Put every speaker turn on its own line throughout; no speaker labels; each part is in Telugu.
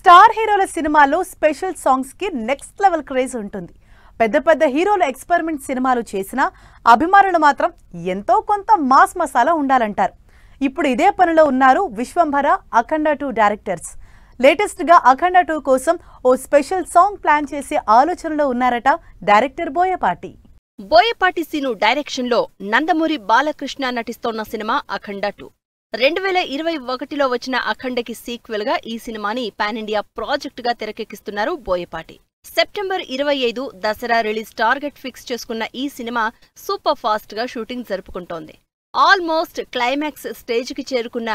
స్టార్ హీరోల సినిమాల్లో స్పెషల్ సాంగ్స్ కి నెక్స్ట్ లెవెల్ క్రేజ్ ఉంటుంది. పెద్ద పెద్ద హీరోల ఎక్స్పెరిమెంట్ సినిమాలు చేసినా అభిమానులు మాత్రం ఎంతో కొంత మాస్ మసాలా ఉండాలంటారు. ఇప్పుడు ఇదే పనిలో ఉన్నారు విశ్వంభర, అఖండ 2 డైరెక్టర్స్. లేటెస్ట్ గా అఖండ 2 కోసం ఓ స్పెషల్ సాంగ్ ప్లాన్ చేసే ఆలోచనలో ఉన్నారట డైరెక్టర్ బోయపాటి.
బోయపాటి సీను డైరెక్షన్ లో నందమూరి బాలకృష్ణ నటిస్తోన్న సినిమా అఖండ 2. 2021లో వచ్చిన అఖండకి సీక్వెల్ గా ఈ సినిమాని పాన్ ఇండియా ప్రాజెక్ట్ గా తెరకెక్కిస్తున్నారు Boyapati. September 25 Dasara release target fix చేసుకున్న ఈ సినిమా సూపర్ ఫాస్ట్ గా షూటింగ్ జరుపుకుంటోంది. ఆల్మోస్ట్ క్లైమాక్స్ స్టేజ్ కి చేరుకున్న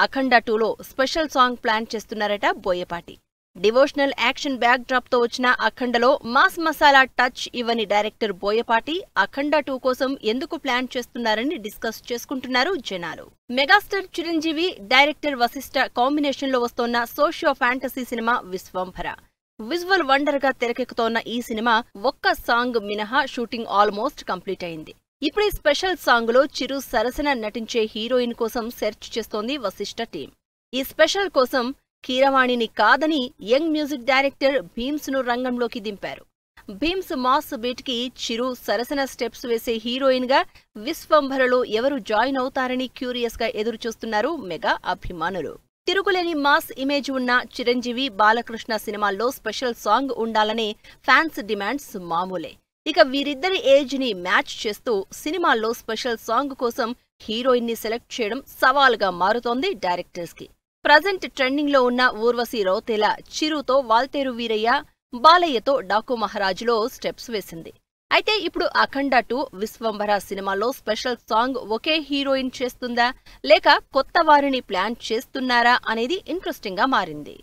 అఖండ 2లో స్పెషల్ సాంగ్ ప్లాన్ చేస్తున్నారట Boyapati. Devotional action backdrop తో వచ్చిన అఖండలో మాస్ మసాలా టచ్ ఇవ్వని డైరెక్టర్ బోయపాటి అఖండ 2 కోసం ఎందుకు ప్లాన్ చేస్తున్నారని డిస్కస్ చేసుకుంటున్నారు జనాలు. Megastar Chiranjeevi, director Vasishta combination లో వస్తోన్న socio fantasy cinema Vishwambhara. Visual wonder గా తెరకెక్కుతోన్న ఈ సినిమా ఒక్క సాంగ్ మినహా షూటింగ్ ఆల్మోస్ట్ కంప్లీట్ అయింది. ఇప్పుడు ఈ స్పెషల్ సాంగ్ లో చిరు సరసన నటించే హీరోయిన్ కోసం సెర్చ్ చేస్తోంది వశిష్ఠ టీం. ఈ స్పెషల్ కోసం కీరవాణిని కాదని యంగ్ మ్యూజిక్ డైరెక్టర్ భీమ్స్ ను రంగంలోకి దింపారు. భీమ్స్ మాస్ బీట్ కి చిరు సరసన స్టెప్స్ వేసే హీరోయిన్ గా విశ్వంభరలో ఎవరు జాయిన్ అవుతారని క్యూరియస్ గా ఎదురుచూస్తున్నారు మెగా అభిమానులు. తిరుగులేని మాస్ ఇమేజ్ ఉన్న చిరంజీవి, బాలకృష్ణ సినిమాల్లో స్పెషల్ సాంగ్ ఉండాలనే ఫ్యాన్స్ డిమాండ్స్ మామూలే. ఇక వీరిద్దరి ఏజ్ ని మ్యాచ్ చేస్తూ సినిమాల్లో స్పెషల్ సాంగ్ కోసం హీరోయిన్ ని సెలెక్ట్ చేయడం సవాల్గా మారుతోంది డైరెక్టర్స్ కి. ప్రజెంట్ ట్రెండింగ్ లో ఉన్న ఊర్వశి రౌతేలా చిరుతో వాల్తేరు వీరయ్య, బాలయ్యతో డాకు మహారాజులో స్టెప్స్ వేసింది. అయితే ఇప్పుడు అఖండ 2 విశ్వంభర సినిమాలో స్పెషల్ సాంగ్ ఒకే హీరోయిన్ చేస్తుందా లేక కొత్త వారిని ప్లాన్ చేస్తున్నారా అనేది ఇంట్రెస్టింగ్ గా మారింది.